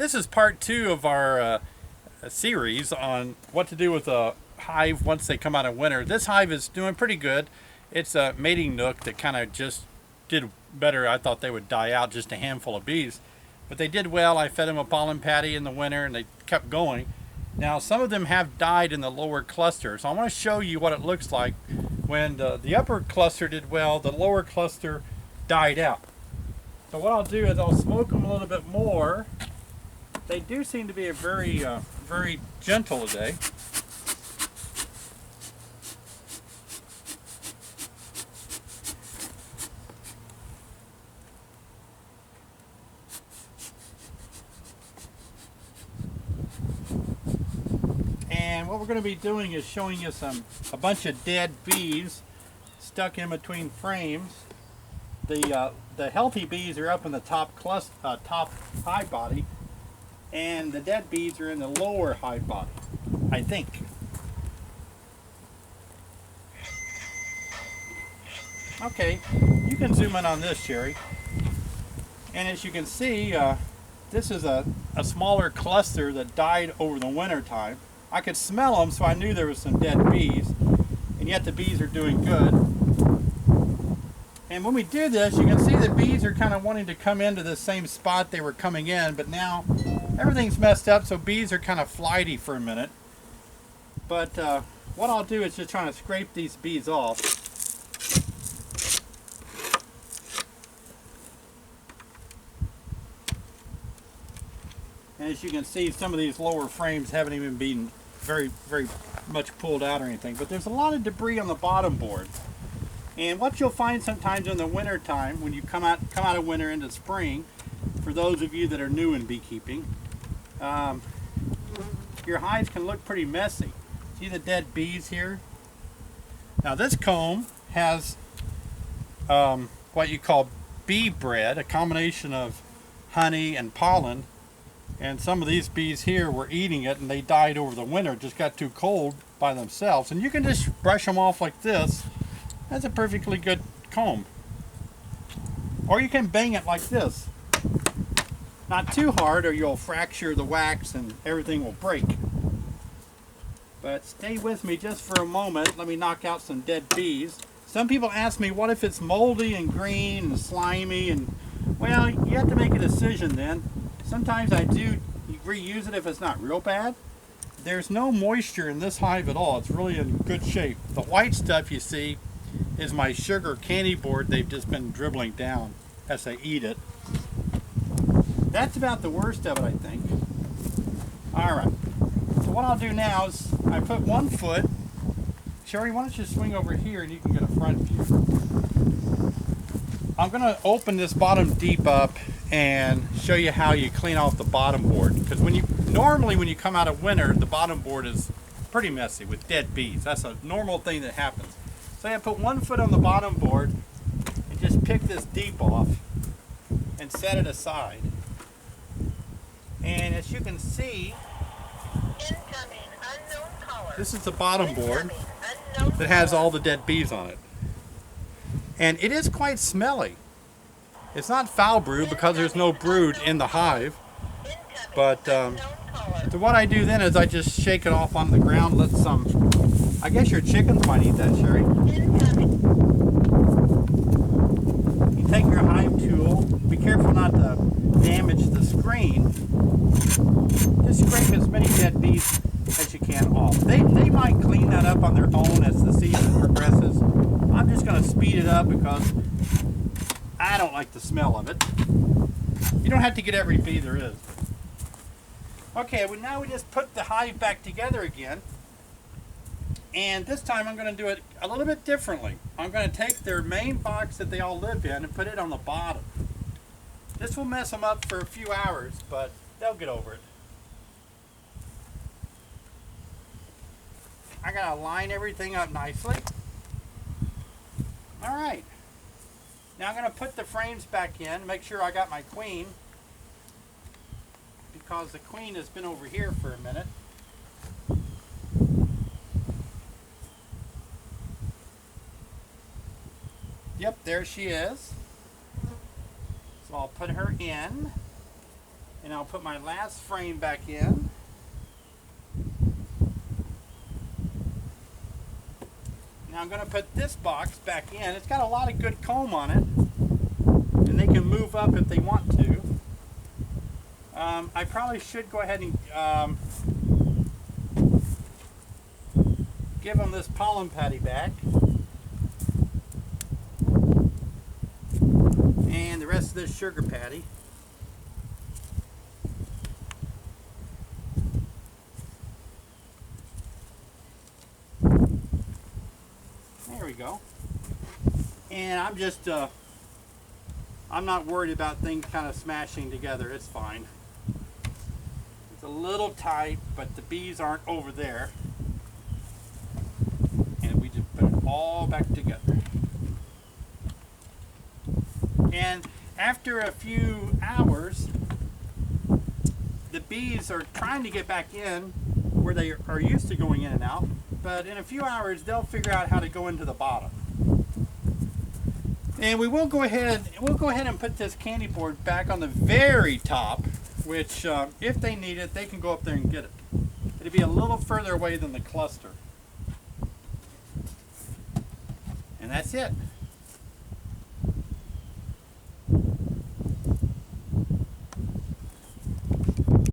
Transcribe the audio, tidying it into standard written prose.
This is part 2 of our series on what to do with a hive once they come out of winter. This hive is doing pretty good. It's a mating nook that kind of just did better. I thought they would die out, just a handful of bees. But they did well. I fed them a pollen patty in the winter and they kept going. Now some of them have died in the lower cluster. So I want to show you what it looks like when the upper cluster did well, the lower cluster died out. So what I'll do is I'll smoke them a little bit more. They do seem to be a very gentle today. And what we're going to be doing is showing you a bunch of dead bees stuck in between frames. The healthy bees are up in the top hive body, and the dead bees are in the lower hive body, I think. Okay, you can zoom in on this, Sherry. And as you can see, this is a smaller cluster that died over the winter time. I could smell them, so I knew there was some dead bees, and yet the bees are doing good. And when we do this, you can see the bees are kind of wanting to come into the same spot they were coming in, but now everything's messed up, so bees are kind of flighty for a minute. But what I'll do is just try to scrape these bees off. And as you can see, some of these lower frames haven't even been very much pulled out or anything, but there's a lot of debris on the bottom board. And what you'll find sometimes in the winter time, when you come out of winter into spring, for those of you that are new in beekeeping, your hives can look pretty messy. See the dead bees here? Now this comb has what you call bee bread, a combination of honey and pollen. And some of these bees here were eating it and they died over the winter. It just got too cold by themselves. And you can just brush them off like this. That's a perfectly good comb. Or you can bang it like this. Not too hard or you'll fracture the wax and everything will break. But stay with me just for a moment. Let me knock out some dead bees. Some people ask me, what if it's moldy and green and slimy? And well, you have to make a decision then. Sometimes I do reuse it if it's not real bad. There's no moisture in this hive at all. It's really in good shape. The white stuff you see is my sugar candy board they've just been dribbling down as they eat it. That's about the worst of it, I think. Alright, so what I'll do now is I put one foot. Sherry, why don't you swing over here and you can get a front view. I'm going to open this bottom deep up and show you how you clean off the bottom board, because normally when you come out of winter, the bottom board is pretty messy with dead bees. That's a normal thing that happens. So I put one foot on the bottom board and just pick this deep off and set it aside. And as you can see, this is the bottom board that has all the dead bees on it. And it is quite smelly. It's not foul brood because there's no brood in the hive. But so what I do then is I just shake it off on the ground, let some, I guess your chickens might eat that, Sherry. You take your hive tool, be careful not to damage the screen. Just scrape as many dead bees as you can off. They might clean that up on their own as the season progresses. I'm just going to speed it up because I don't like the smell of it. You don't have to get every bee there is. Okay, well now we just put the hive back together again. And this time I'm going to do it a little bit differently. I'm going to take their main box that they all live in and put it on the bottom. This will mess them up for a few hours, but they'll get over it. I'm going to line everything up nicely. Alright. Now I'm going to put the frames back in, make sure I got my queen, because the queen has been over here for a minute. Yep, there she is. So I'll put her in. And I'll put my last frame back in. Now I'm going to put this box back in. It's got a lot of good comb on it, and they can move up if they want to. I probably should go ahead and give them this pollen patty back, and the rest of this sugar patty. There we go. And I'm just, I'm not worried about things kind of smashing together. It's fine. It's a little tight, but the bees aren't over there. And we just put it all back together. And after a few hours, the bees are trying to get back in where they are used to going in and out. But in a few hours, they'll figure out how to go into the bottom. And we will go ahead and put this candy board back on the very top, which if they need it, they can go up there and get it. It'll be a little further away than the cluster. And that's it.